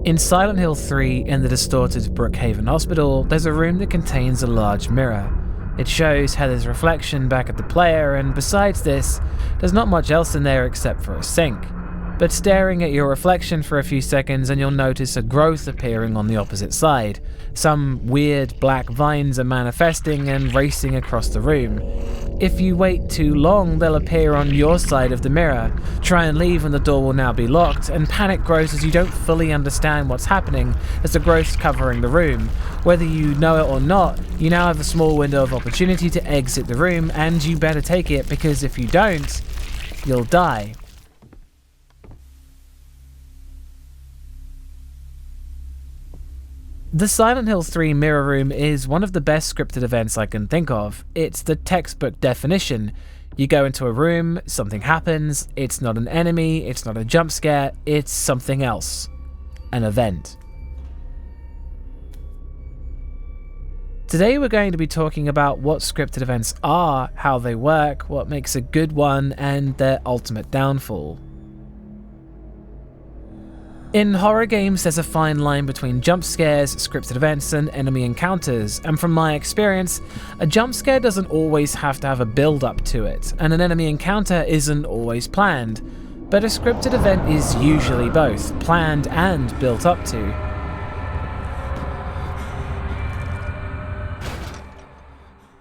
In Silent Hill 3, in the distorted Brookhaven Hospital, there's a room that contains a large mirror. It shows Heather's reflection back at the player, and besides this, there's not much else in there except for a sink. But staring at your reflection for a few seconds and you'll notice a growth appearing on the opposite side. Some weird black vines are manifesting and racing across the room. If you wait too long, they'll appear on your side of the mirror. Try and leave and the door will now be locked, and panic grows as you don't fully understand what's happening as the growth's covering the room. Whether you know it or not, you now have a small window of opportunity to exit the room, and you better take it, because if you don't, you'll die. The Silent Hill 3 mirror room is one of the best scripted events I can think of. It's the textbook definition. You go into a room, something happens, it's not an enemy, it's not a jump scare, it's something else. An event. Today we're going to be talking about what scripted events are, how they work, what makes a good one, and their ultimate downfall. In horror games, there's a fine line between jump scares, scripted events, and enemy encounters, and from my experience, a jump scare doesn't always have to have a build-up to it, and an enemy encounter isn't always planned, but a scripted event is usually both, planned and built up to.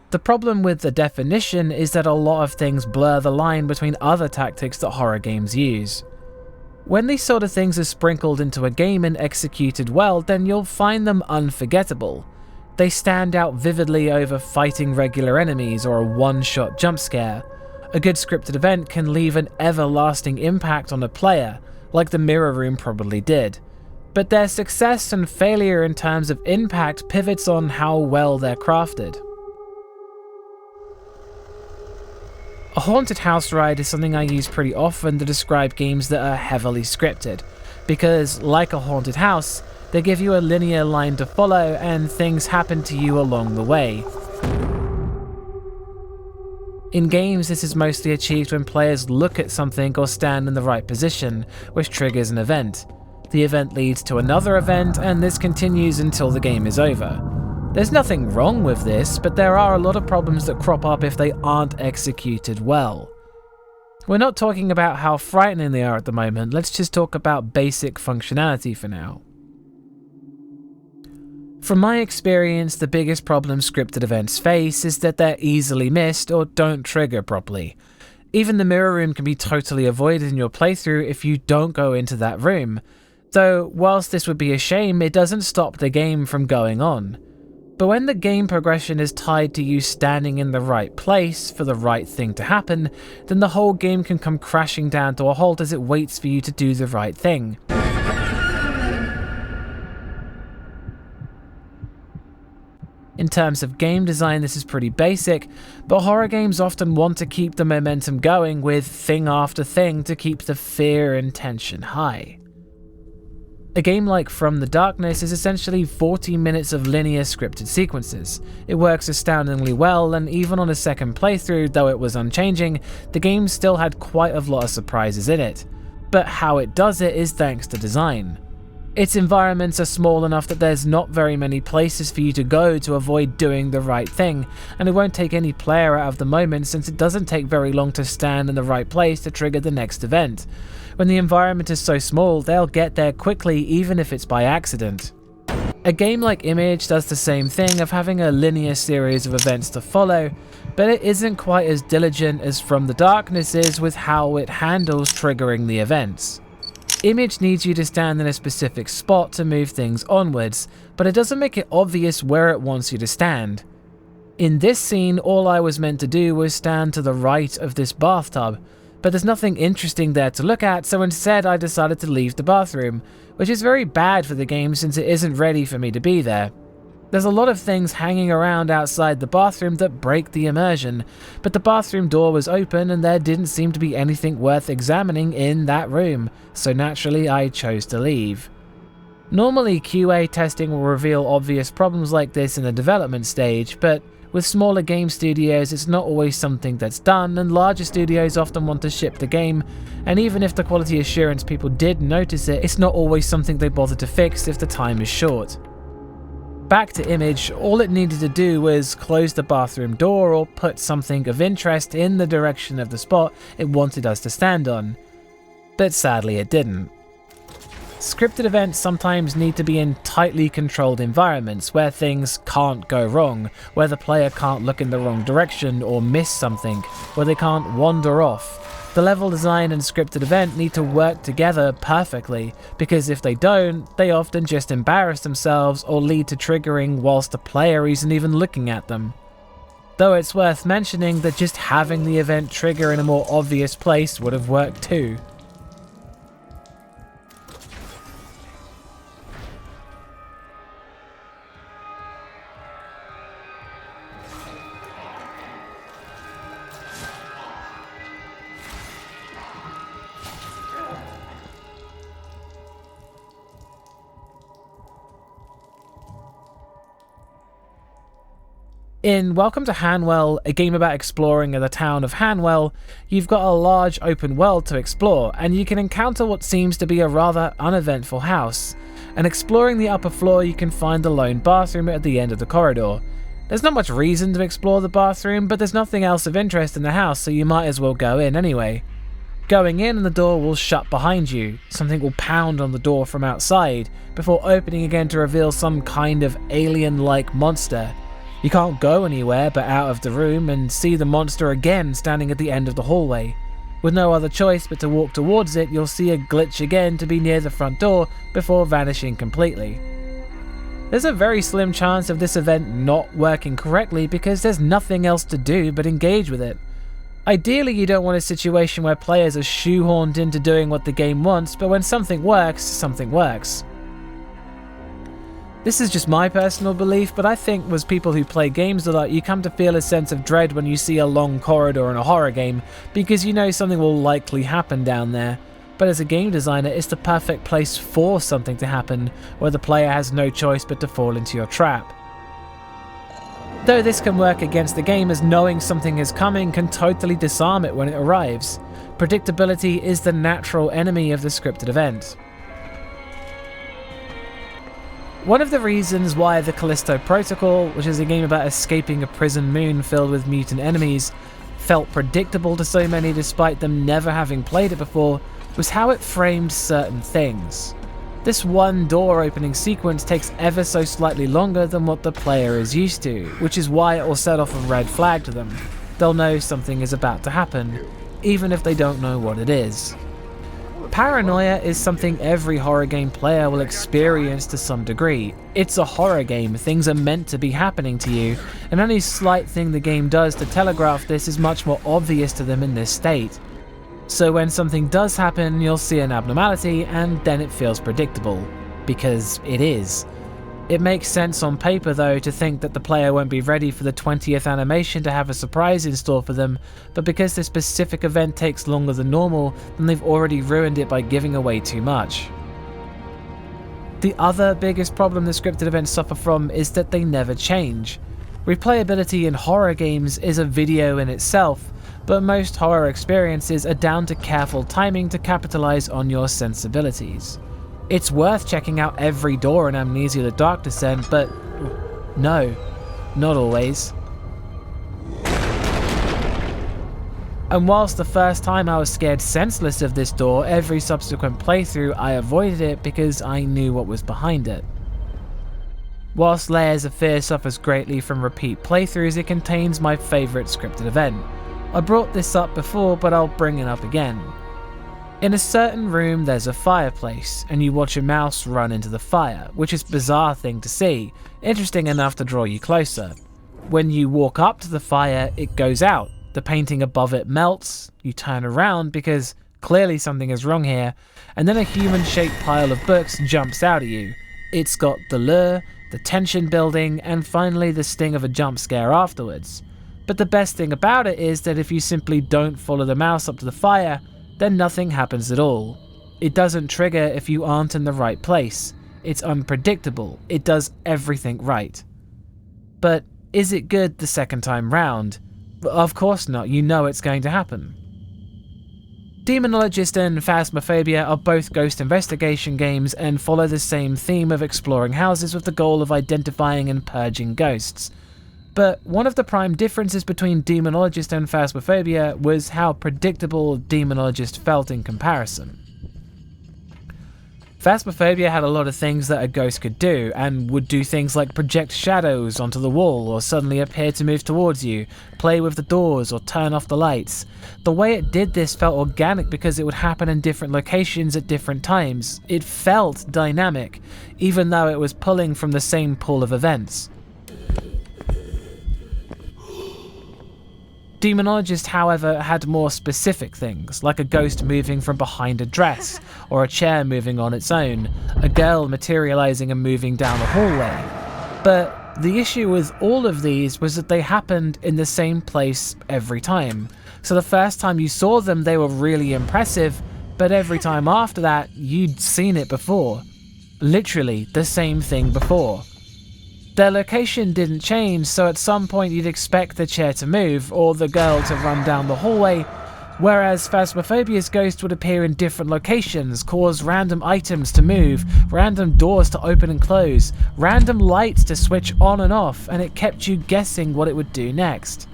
The problem with the definition is that a lot of things blur the line between other tactics that horror games use. When these sort of things are sprinkled into a game and executed well, then you'll find them unforgettable. They stand out vividly over fighting regular enemies or a one-shot jump scare. A good scripted event can leave an everlasting impact on a player, like the mirror room probably did. But their success and failure in terms of impact pivots on how well they're crafted. A haunted house ride is something I use pretty often to describe games that are heavily scripted, because like a haunted house, they give you a linear line to follow and things happen to you along the way. In games, this is mostly achieved when players look at something or stand in the right position, which triggers an event. The event leads to another event, and this continues until the game is over. There's nothing wrong with this, but there are a lot of problems that crop up if they aren't executed well. We're not talking about how frightening they are at the moment, let's just talk about basic functionality for now. From my experience, the biggest problem scripted events face is that they're easily missed or don't trigger properly. Even the mirror room can be totally avoided in your playthrough if you don't go into that room. Though, whilst this would be a shame, it doesn't stop the game from going on. But when the game progression is tied to you standing in the right place for the right thing to happen, then the whole game can come crashing down to a halt as it waits for you to do the right thing. In terms of game design, this is pretty basic, but horror games often want to keep the momentum going with thing after thing to keep the fear and tension high. A game like From the Darkness is essentially 40 minutes of linear scripted sequences. It works astoundingly well, and even on a second playthrough, though it was unchanging, the game still had quite a lot of surprises in it. But how it does it is thanks to design. Its environments are small enough that there's not very many places for you to go to avoid doing the right thing, and it won't take any player out of the moment since it doesn't take very long to stand in the right place to trigger the next event. When the environment is so small, they'll get there quickly even if it's by accident. A game like Image does the same thing of having a linear series of events to follow, but it isn't quite as diligent as From the Darkness is with how it handles triggering the events. Image needs you to stand in a specific spot to move things onwards, but it doesn't make it obvious where it wants you to stand. In this scene, all I was meant to do was stand to the right of this bathtub, but there's nothing interesting there to look at, so instead I decided to leave the bathroom, which is very bad for the game since it isn't ready for me to be there. There's a lot of things hanging around outside the bathroom that break the immersion, but the bathroom door was open and there didn't seem to be anything worth examining in that room, so naturally I chose to leave. Normally QA testing will reveal obvious problems like this in the development stage, but With smaller game studios, it's not always something that's done, and larger studios often want to ship the game, and even if the quality assurance people did notice it, it's not always something they bother to fix if the time is short. Back to Image, all it needed to do was close the bathroom door or put something of interest in the direction of the spot it wanted us to stand on. But sadly it didn't. Scripted events sometimes need to be in tightly controlled environments where things can't go wrong, where the player can't look in the wrong direction or miss something, where they can't wander off. The level design and scripted event need to work together perfectly, because if they don't, they often just embarrass themselves or lead to triggering whilst the player isn't even looking at them. Though it's worth mentioning that just having the event trigger in a more obvious place would have worked too. In Welcome to Hanwell, a game about exploring the town of Hanwell, you've got a large open world to explore, and you can encounter what seems to be a rather uneventful house. And exploring the upper floor, you can find the lone bathroom at the end of the corridor. There's not much reason to explore the bathroom, but there's nothing else of interest in the house, so you might as well go in anyway. Going in and the door will shut behind you, something will pound on the door from outside, before opening again to reveal some kind of alien-like monster. You can't go anywhere but out of the room and see the monster again standing at the end of the hallway. With no other choice but to walk towards it, you'll see a glitch again to be near the front door before vanishing completely. There's a very slim chance of this event not working correctly because there's nothing else to do but engage with it. Ideally, you don't want a situation where players are shoehorned into doing what the game wants, but when something works, something works. This is just my personal belief, but I think as people who play games a lot, you come to feel a sense of dread when you see a long corridor in a horror game, because you know something will likely happen down there. But as a game designer, it's the perfect place for something to happen, where the player has no choice but to fall into your trap. Though this can work against the game, as knowing something is coming can totally disarm it when it arrives. Predictability is the natural enemy of the scripted event. One of the reasons why the Callisto Protocol, which is a game about escaping a prison moon filled with mutant enemies, felt predictable to so many despite them never having played it before, was how it framed certain things. This one door opening sequence takes ever so slightly longer than what the player is used to, which is why it will set off a red flag to them. They'll know something is about to happen, even if they don't know what it is. Paranoia is something every horror game player will experience to some degree. It's a horror game, things are meant to be happening to you, and any slight thing the game does to telegraph this is much more obvious to them in this state. So when something does happen, you'll see an abnormality, and then it feels predictable. Because it is. It makes sense on paper though to think that the player won't be ready for the 20th animation to have a surprise in store for them, but because this specific event takes longer than normal, then they've already ruined it by giving away too much. The other biggest problem the scripted events suffer from is that they never change. Replayability in horror games is a video in itself, but most horror experiences are down to careful timing to capitalize on your sensibilities. It's worth checking out every door in Amnesia: The Dark Descent, but no, not always. And whilst the first time I was scared senseless of this door, every subsequent playthrough I avoided it because I knew what was behind it. Whilst Layers of Fear suffers greatly from repeat playthroughs, it contains my favourite scripted event. I brought this up before, but I'll bring it up again. In a certain room there's a fireplace, and you watch a mouse run into the fire, which is a bizarre thing to see, interesting enough to draw you closer. When you walk up to the fire, it goes out, the painting above it melts, you turn around because clearly something is wrong here, and then a human-shaped pile of books jumps out at you. It's got the lure, the tension building, and finally the sting of a jump scare afterwards. But the best thing about it is that if you simply don't follow the mouse up to the fire, then nothing happens at all. It doesn't trigger if you aren't in the right place. It's unpredictable. It does everything right. But is it good the second time round? Of course not, you know it's going to happen. Demonologist and Phasmophobia are both ghost investigation games and follow the same theme of exploring houses with the goal of identifying and purging ghosts. But one of the prime differences between Demonologist and Phasmophobia was how predictable Demonologist felt in comparison. Phasmophobia had a lot of things that a ghost could do, and would do things like project shadows onto the wall, or suddenly appear to move towards you, play with the doors, or turn off the lights. The way it did this felt organic because it would happen in different locations at different times. It felt dynamic, even though it was pulling from the same pool of events. Demonologist, however, had more specific things, like a ghost moving from behind a dress, or a chair moving on its own, a girl materializing and moving down a hallway. But the issue with all of these was that they happened in the same place every time. So the first time you saw them, they were really impressive, but every time after that, you'd seen it before. Literally the same thing before. Their location didn't change, so at some point you'd expect the chair to move, or the girl to run down the hallway, whereas Phasmophobia's ghost would appear in different locations, cause random items to move, random doors to open and close, random lights to switch on and off, and it kept you guessing what it would do next.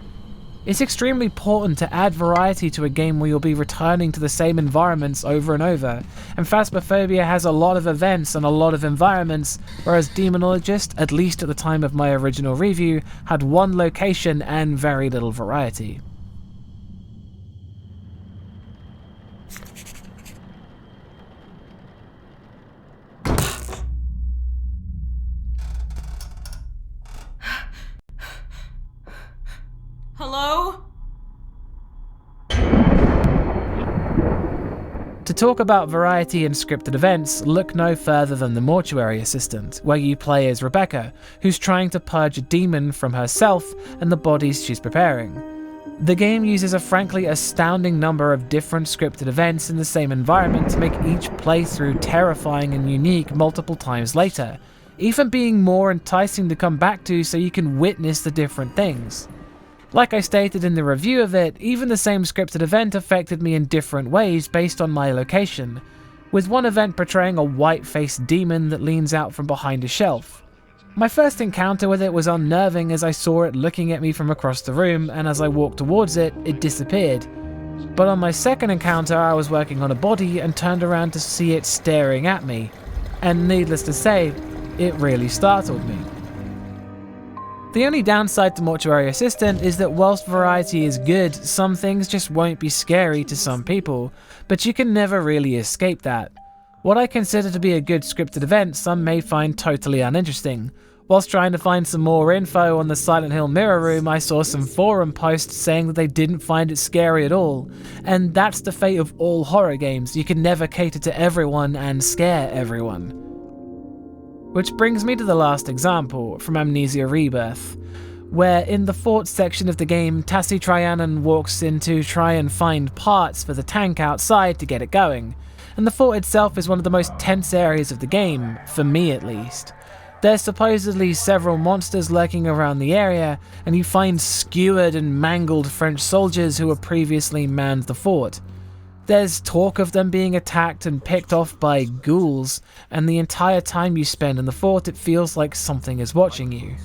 It's extremely important to add variety to a game where you'll be returning to the same environments over and over, and Phasmophobia has a lot of events and a lot of environments, whereas Demonologist, at least at the time of my original review, had one location and very little variety. Hello? To talk about variety in scripted events, look no further than The Mortuary Assistant, where you play as Rebecca, who's trying to purge a demon from herself and the bodies she's preparing. The game uses a frankly astounding number of different scripted events in the same environment to make each playthrough terrifying and unique multiple times later, even being more enticing to come back to so you can witness the different things. Like I stated in the review of it, even the same scripted event affected me in different ways based on my location, with one event portraying a white-faced demon that leans out from behind a shelf. My first encounter with it was unnerving as I saw it looking at me from across the room, and as I walked towards it, it disappeared. But on my second encounter, I was working on a body and turned around to see it staring at me, and needless to say, it really startled me. The only downside to Mortuary Assistant is that whilst variety is good, some things just won't be scary to some people, but you can never really escape that. What I consider to be a good scripted event, some may find totally uninteresting. Whilst trying to find some more info on the Silent Hill Mirror Room, I saw some forum posts saying that they didn't find it scary at all, and that's the fate of all horror games. You can never cater to everyone and scare everyone. Which brings me to the last example, from Amnesia Rebirth, where in the fort section of the game, Tassi Trianon walks in to try and find parts for the tank outside to get it going, and the fort itself is one of the most tense areas of the game, for me at least. There's supposedly several monsters lurking around the area, and you find skewered and mangled French soldiers who had previously manned the fort. There's talk of them being attacked and picked off by ghouls, and the entire time you spend in the fort it feels like something is watching you.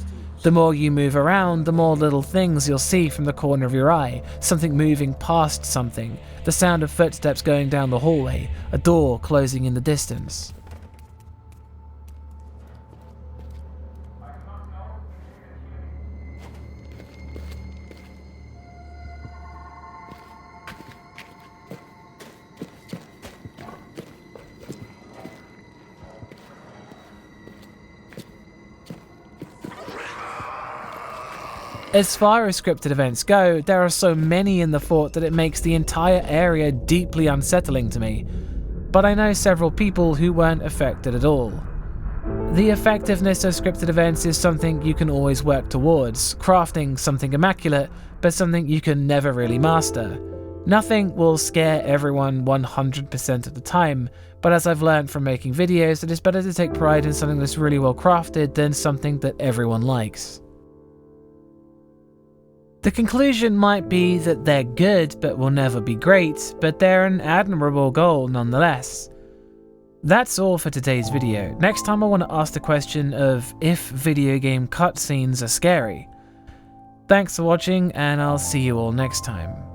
The more you move around, the more little things you'll see from the corner of your eye, something moving past something, the sound of footsteps going down the hallway, a door closing in the distance. As far as scripted events go, there are so many in the fort that it makes the entire area deeply unsettling to me, but I know several people who weren't affected at all. The effectiveness of scripted events is something you can always work towards, crafting something immaculate, but something you can never really master. Nothing will scare everyone 100% of the time, but as I've learned from making videos, it is better to take pride in something that's really well crafted than something that everyone likes. The conclusion might be that they're good but will never be great, but they're an admirable goal nonetheless. That's all for today's video. Next time I want to ask the question of if video game cutscenes are scary. Thanks for watching, and I'll see you all next time.